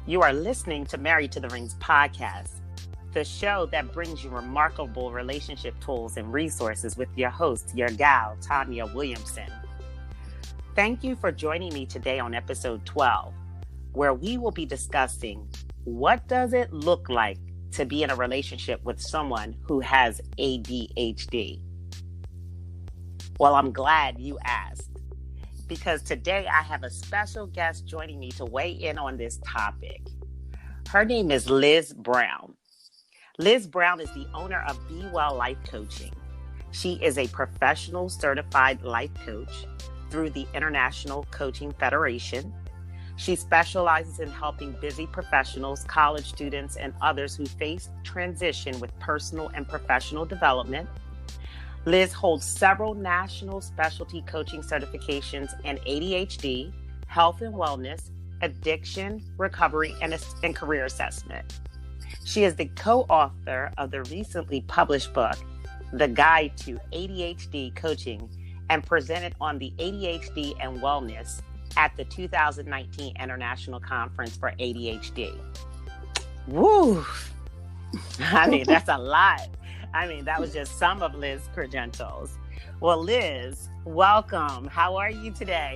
You are listening to Married to the Rings podcast, the show that brings you remarkable relationship tools and resources with your host, your gal, Tanya Williamson. Thank you for joining me today on episode 12, where we will be discussing what does it look like to be in a relationship with someone who has ADHD. Well, I'm glad you asked, because today I have a special guest joining me to weigh in on this topic. Her name is Liz Brown. Liz Brown is the owner of Be Well Life Coaching. She is a professional certified life coach through the International Coaching Federation. She specializes in helping busy professionals, college students, and others who face transition with personal and professional development. Liz holds several national specialty coaching certifications in ADHD, health and wellness, addiction, recovery, and career assessment. She is the co-author of the recently published book, The Guide to ADHD Coaching, and presented on the ADHD and Wellness at the 2019 International Conference for ADHD. Woo! I mean, that's a lot. That was just some of Liz's credentials. Well, Liz, welcome. How are you today?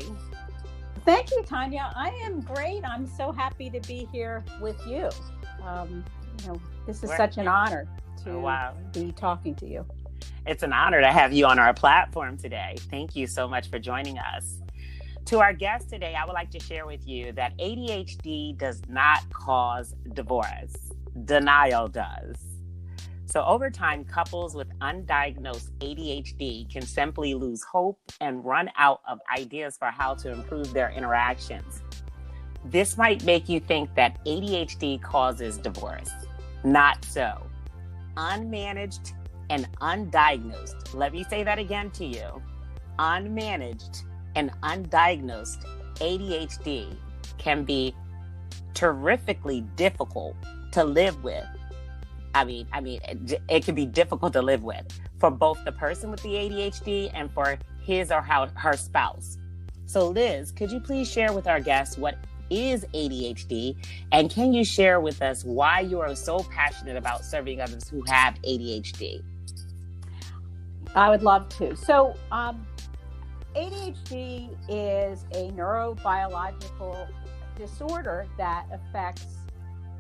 Thank you, Tanya. I am great. I'm so happy to be here with you. This is such an honor to be talking to you. It's an honor to have you on our platform today. Thank you so much for joining us. To our guest today, I would like to share with you that ADHD does not cause divorce. Denial does. So over time, couples with undiagnosed ADHD can simply lose hope and run out of ideas for how to improve their interactions. This might make you think that ADHD causes divorce. Not so. Unmanaged and undiagnosed. Let me say that again to you. Unmanaged and undiagnosed ADHD can be terrifically difficult to live with. It can be difficult to live with for both the person with the ADHD and for his or her spouse. So Liz, could you please share with our guests what is ADHD, and can you share with us why you are so passionate about serving others who have ADHD? I would love to. So ADHD is a neurobiological disorder that affects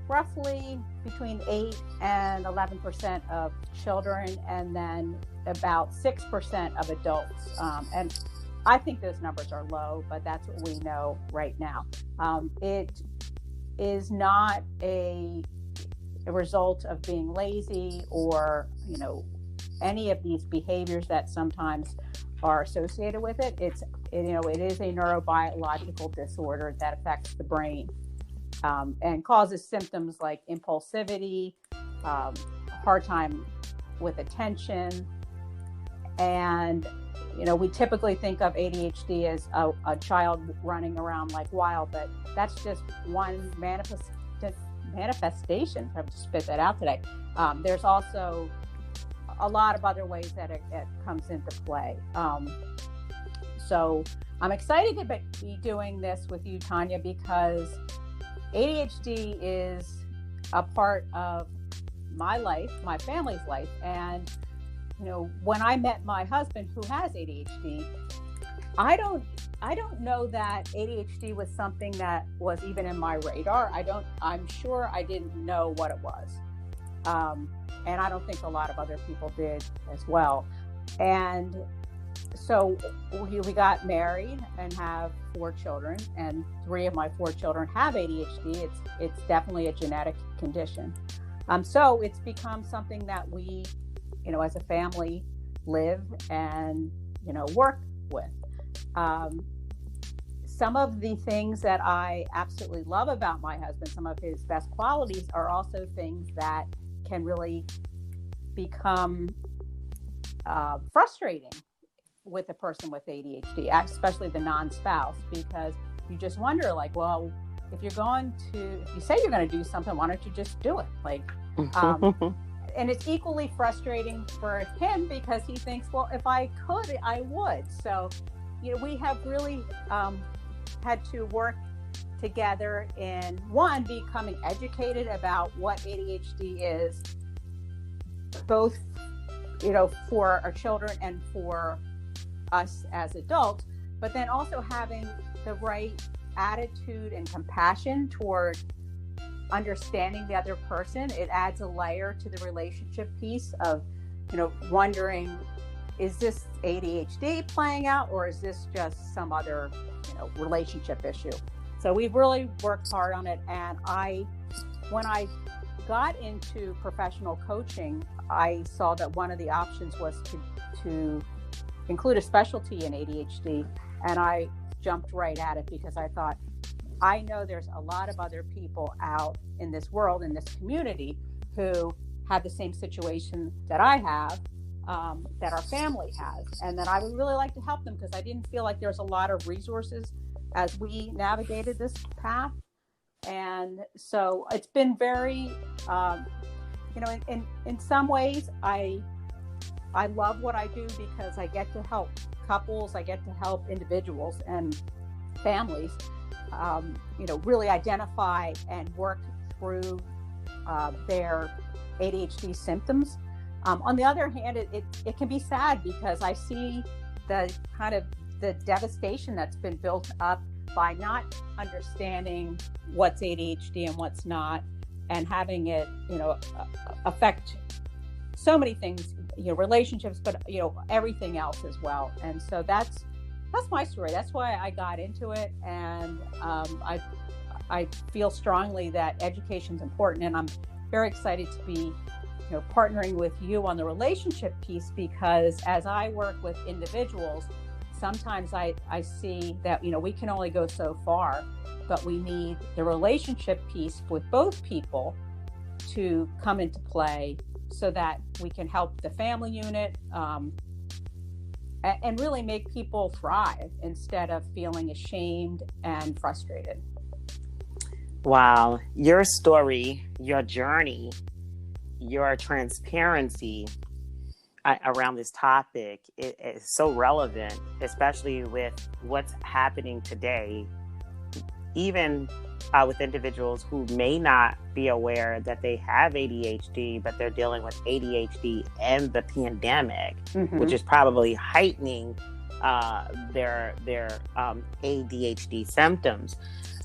roughly between 8 and 11% of children, and then about 6% of adults. And I think those numbers are low, but that's what we know right now. It is not a result of being lazy or, any of these behaviors that sometimes are associated with it. It is a neurobiological disorder that affects the brain. And causes symptoms like impulsivity, hard time with attention. And, we typically think of ADHD as a child running around like wild, but that's just one manifestation. I have to spit that out today. There's also a lot of other ways that it comes into play. So I'm excited to be doing this with you, Tanya, because ADHD is a part of my life, my family's life. And, when I met my husband who has ADHD, I don't know that ADHD was something that was even in my radar. I'm sure I didn't know what it was. And I don't think a lot of other people did as well. And so we got married and have 4 children, and 3 of my 4 children have ADHD. It's definitely a genetic condition. So it's become something that we, as a family live and, work with. Some of the things that I absolutely love about my husband, some of his best qualities, are also things that can really become frustrating with a person with ADHD, especially the non-spouse, because you just wonder, if you say you're going to do something, why don't you just do it? And it's equally frustrating for him because he thinks, well, if I could, I would. So, we have really had to work together in one, becoming educated about what ADHD is, both, for our children and for us as adults, but then also having the right attitude and compassion toward understanding the other person. It adds a layer to the relationship piece of, wondering, is this ADHD playing out, or is this just some other, relationship issue? So we've really worked hard on it. And when I got into professional coaching, I saw that one of the options was to include a specialty in ADHD. And I jumped right at it because I thought, I know there's a lot of other people out in this world, in this community, who have the same situation that I have, that our family has, and that I would really like to help them, because I didn't feel like there's a lot of resources as we navigated this path. And so it's been very, in some ways, I love what I do because I get to help couples, I get to help individuals and families, really identify and work through their ADHD symptoms. On the other hand, it can be sad because I see the kind of the devastation that's been built up by not understanding what's ADHD and what's not, and having it, affect so many things, relationships, but everything else as well. And so that's my story. That's why I got into it, and I feel strongly that education is important, and I'm very excited to be partnering with you on the relationship piece, because as I work with individuals, sometimes I see that we can only go so far, but we need the relationship piece with both people to come into play so that we can help the family unit, and really make people thrive instead of feeling ashamed and frustrated. Wow. Your story, your journey, your transparency around this topic is so relevant, especially with what's happening today, even with individuals who may not be aware that they have ADHD, but they're dealing with ADHD and the pandemic, which is probably heightening their ADHD symptoms.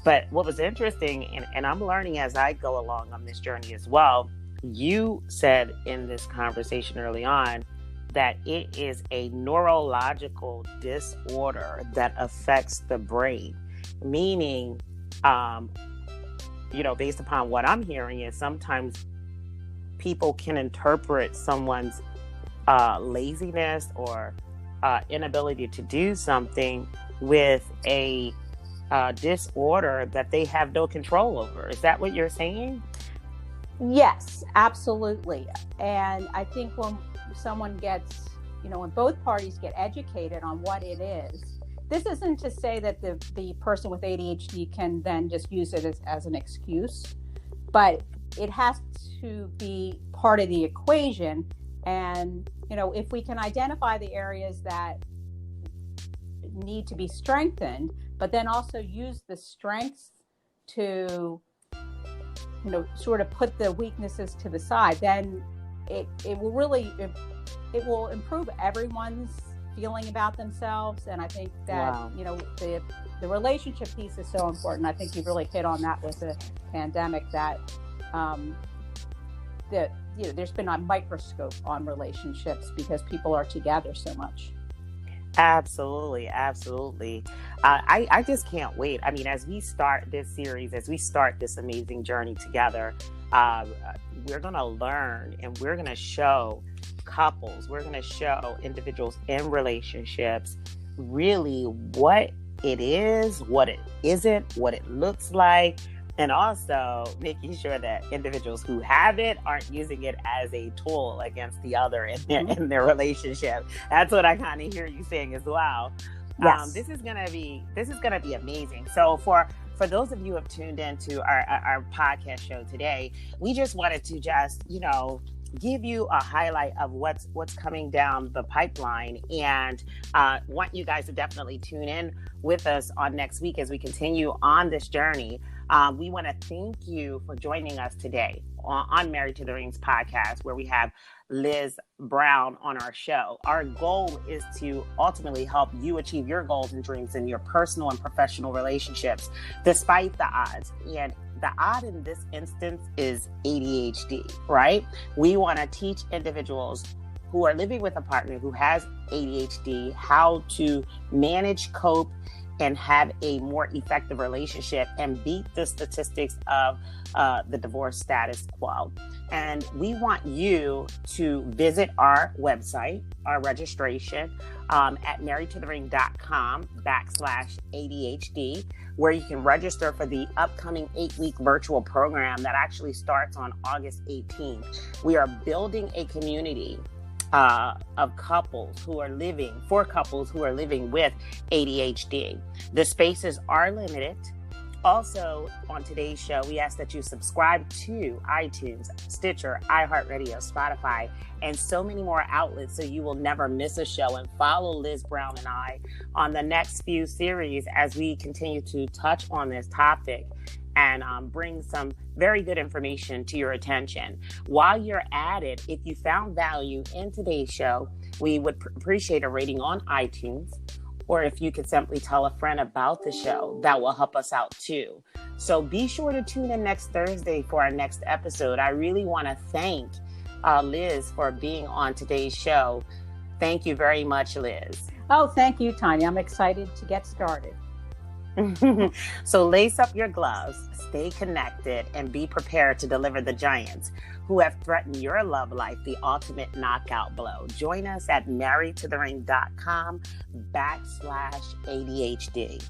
But what was interesting, and I'm learning as I go along on this journey as well, you said in this conversation early on that it is a neurological disorder that affects the brain, meaning, based upon what I'm hearing, is sometimes people can interpret someone's laziness or inability to do something with a disorder that they have no control over. Is that what you're saying? Yes, absolutely. And I think when someone gets, when both parties get educated on what it is, this isn't to say that the person with ADHD can then just use it as an excuse, but it has to be part of the equation. And, if we can identify the areas that need to be strengthened, but then also use the strengths to sort of put the weaknesses to the side, then it will improve everyone's feeling about themselves. And I think that, wow, the relationship piece is so important. I think you've really hit on that with the pandemic, that there's been a microscope on relationships because people are together so much. Absolutely. I just can't wait. I mean, as we start this series, as we start this amazing journey together, we're going to learn, and we're going to show couples, we're going to show individuals in relationships really what it is, what it isn't, what it looks like, and also making sure that individuals who have it aren't using it as a tool against the other in their relationship. That's what I kind of hear you saying as well. Yes. This is gonna be amazing. So for those of you who have tuned into our podcast show today, we just wanted to give you a highlight of what's coming down the pipeline, and want you guys to definitely tune in with us on next week as we continue on this journey. We want to thank you for joining us today on Married to the Rings podcast, where we have Liz Brown on our show. Our goal is to ultimately help you achieve your goals and dreams in your personal and professional relationships, despite the odds. And the odd in this instance is ADHD, right? We want to teach individuals who are living with a partner who has ADHD how to manage, cope, and have a more effective relationship and beat the statistics of the divorce status quo. And we want you to visit our website, our registration at marriedtothering.com/ADHD, where you can register for the upcoming 8-week virtual program that actually starts on August 18th. We are building a community of couples who are living with ADHD. The spaces are limited. Also, on today's show, we ask that you subscribe to iTunes, Stitcher, iHeartRadio, Spotify, and so many more outlets so you will never miss a show, and follow Liz Brown and I on the next few series as we continue to touch on this topic and bring some very good information to your attention. While you're at it, if you found value in today's show, we would appreciate a rating on iTunes, or if you could simply tell a friend about the show, that will help us out too. So be sure to tune in next Thursday for our next episode. I really want to thank Liz for being on today's show. Thank you very much, Liz. Oh, thank you, Tanya. I'm excited to get started. So lace up your gloves, stay connected, and be prepared to deliver the giants who have threatened your love life the ultimate knockout blow. Join us at marriedtothering.com/ADHD.